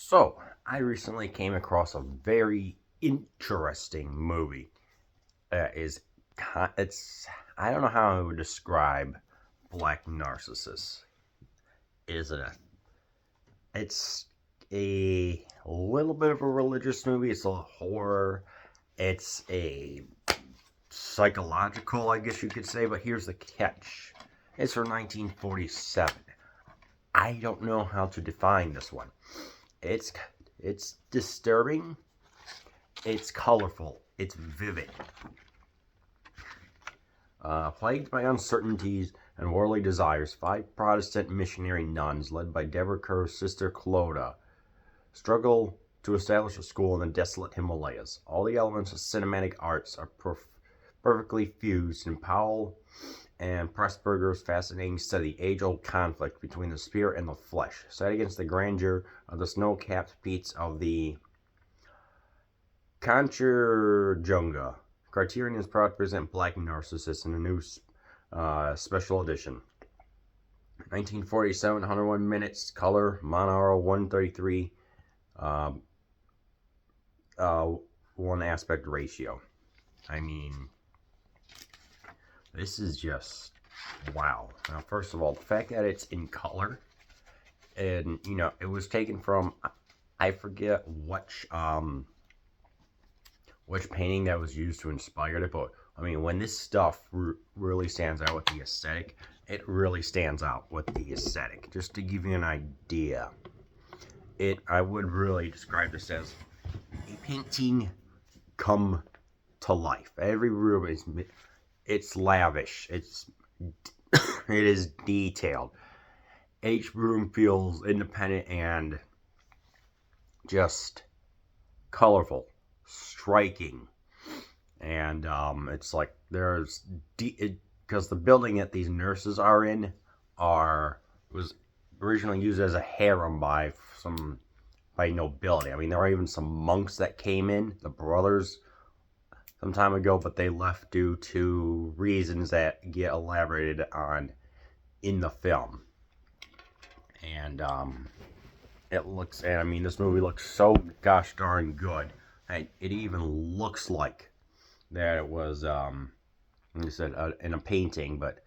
So, I recently came across a very interesting movie. Is it's I don't know how I would describe Black Narcissus. Is it a? It's a little bit of a religious movie. It's a horror. It's a psychological, I guess you could say. But here's the catch. It's from 1947. I don't know how to define this one. It's it's disturbing. It's colorful. It's vivid. Plagued by uncertainties and worldly desires, five Protestant missionary nuns, led by Deborah Kerr's sister Clodagh, struggle to establish a school in the desolate Himalayas. All the elements of cinematic arts are perfectly fused in Powell and Pressburger's fascinating study, age-old conflict between the spirit and the flesh, set against the grandeur of the snow-capped peaks of the Kanchenjunga. Criterion is proud to present Black Narcissus in a new special edition. 1947, 101 minutes, color, Monaro 133, one aspect ratio. I mean, this is just wow. Now, first of all, the fact that it's in color, and it was taken from, I forget which painting that was used to inspire it, but I mean, when this stuff really stands out with the aesthetic, it really stands out with the aesthetic. Just to give you an idea, I would really describe this as a painting come to life. Every room it's lavish. It is detailed. Each room feels independent and just colorful, striking, and it's like there's because the building that these nurses are in was originally used as a harem by nobility. I mean, there were even some monks that came in, the brothers, some time ago, but they left due to reasons that get elaborated on in the film. And I mean, this movie looks so gosh darn good. It even looks like that it was, like I said, in a painting, but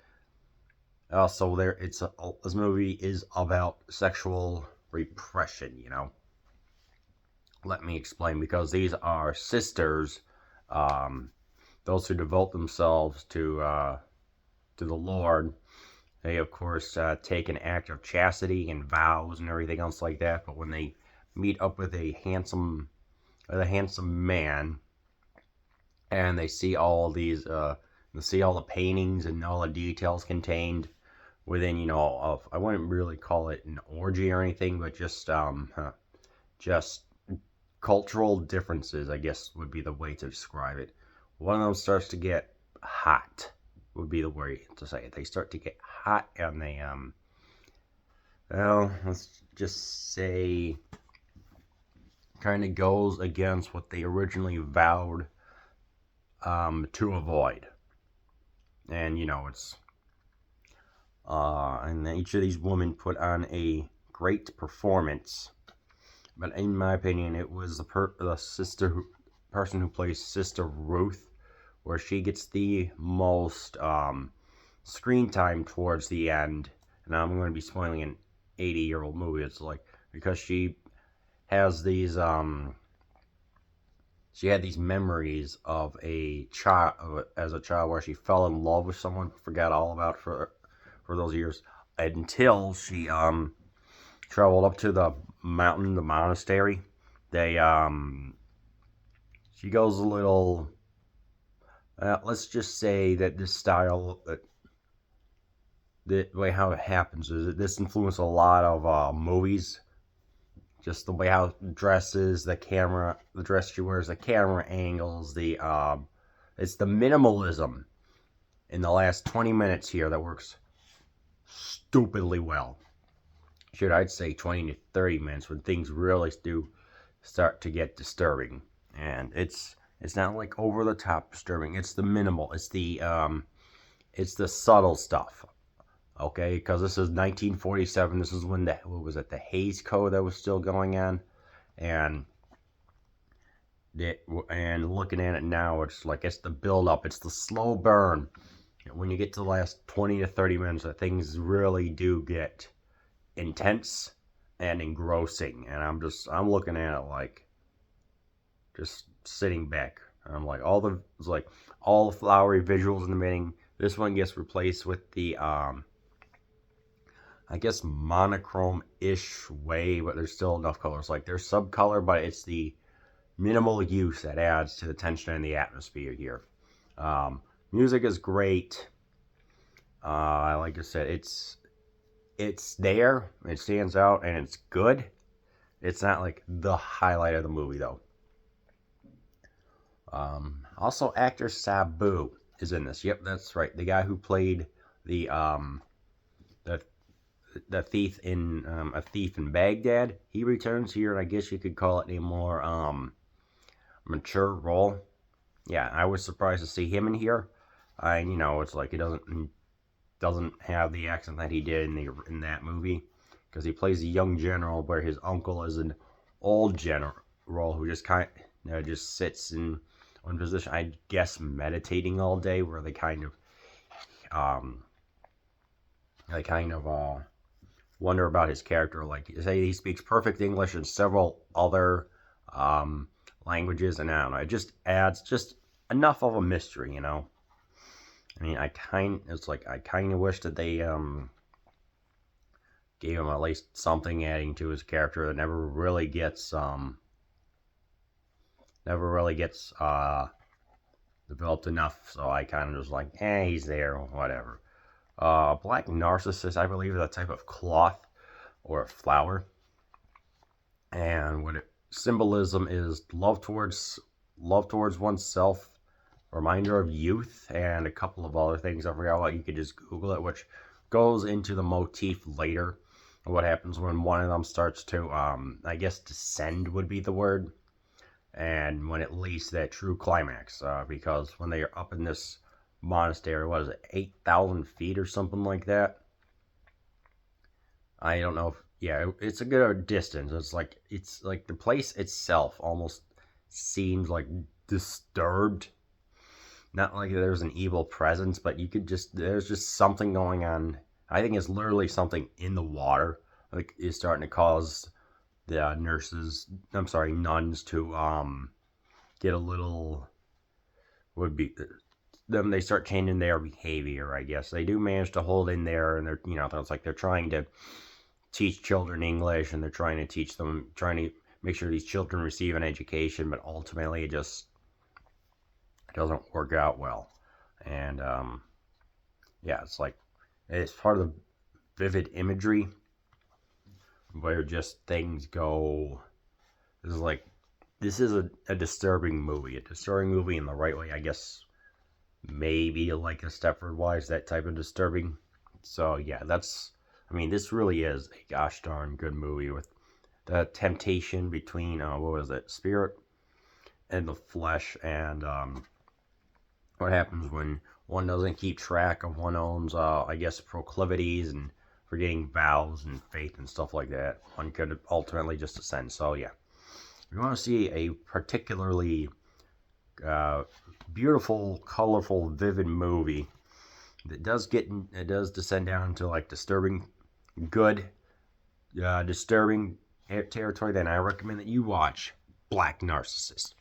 also this movie is about sexual repression, Let me explain, because these are sisters, those who devote themselves to the Lord. They, of course, take an act of chastity and vows and everything else like that, but when they meet up with a handsome man, and they see all the paintings and all the details contained within, I wouldn't really call it an orgy or anything, but just cultural differences, I guess, would be the way to describe it. One of them starts to get hot, would be the way to say it. They start to get hot, and they, let's just say, kind of goes against what they originally vowed to avoid. And it's and each of these women put on a great performance, but in my opinion, it was the person who plays Sister Ruth, where she gets the most screen time towards the end. And I'm going to be spoiling an 80-year-old movie. It's like, because she has these she had these memories of a child, as a child, where she fell in love with someone, forgot all about for those years, until she traveled up to the mountain, the monastery. She goes a little, let's just say that this style, the way how it happens is that this influenced a lot of movies. Just the way how it dresses, the dress she wears, the camera angles, it's the minimalism in the last 20 minutes here that works stupidly well. I'd say 20 to 30 minutes, when things really do start to get disturbing. And it's not like over the top disturbing. It's the minimal. It's the subtle stuff. Okay, because this is 1947. This is when the Hays Code that was still going on. and looking at it now, it's like it's the build up, it's the slow burn. When you get to the last 20 to 30 minutes, things really do get intense and engrossing, and I'm looking at it like just sitting back. I'm like all the flowery visuals in the beginning. This one gets replaced with the I guess monochrome-ish way, but there's still enough colors. Like there's subcolor, but it's the minimal use that adds to the tension and the atmosphere here. Music is great. Like I said, it's there, it stands out, and it's good. It's not like the highlight of the movie though. Also, actor Sabu is in this. Yep, that's right. The guy who played the the thief in A Thief in Baghdad. He returns here, and I guess you could call it a more mature role. Yeah, I was surprised to see him in here. It's like he doesn't have the accent that he did in that movie, because he plays a young general where his uncle is an old general who just sits in one position, I guess, meditating all day, where they kind of wonder about his character. Like, say he speaks perfect English and several other languages, and I don't know, it just adds just enough of a mystery, I mean, I kind of wish that they gave him at least something adding to his character that never really gets developed enough. So I kind of just like, he's there, whatever. Black Narcissus, I believe, is a type of cloth or a flower, and what it symbolism is love towards oneself, reminder of youth, and a couple of other things. I forgot what. You could just Google it, which goes into the motif later. What happens when one of them starts to, I guess, descend would be the word, and when it leads to that true climax. Because when they are up in this monastery, what is it, 8,000 feet or something like that? I don't know if, yeah, it's a good distance. It's like the place itself almost seems like disturbed. Not like there's an evil presence, but there's just something going on. I think it's literally something in the water, like is starting to cause the nuns to get a little, would be them, they start changing their behavior. I guess they do manage to hold in there, and it's like they're trying to teach children English, and they're trying to make sure these children receive an education, but ultimately it just doesn't work out well. And yeah, it's part of the vivid imagery where just things go. This is a disturbing movie in the right way, I guess. Maybe like a Stepford Wives, that type of disturbing. So yeah, this really is a gosh darn good movie, with the temptation between spirit and the flesh, and what happens when one doesn't keep track of one's own, I guess, proclivities, and forgetting vows and faith and stuff like that. One could ultimately just ascend. So yeah, if you want to see a particularly beautiful, colorful, vivid movie that does descend down into like disturbing territory, then I recommend that you watch Black Narcissus.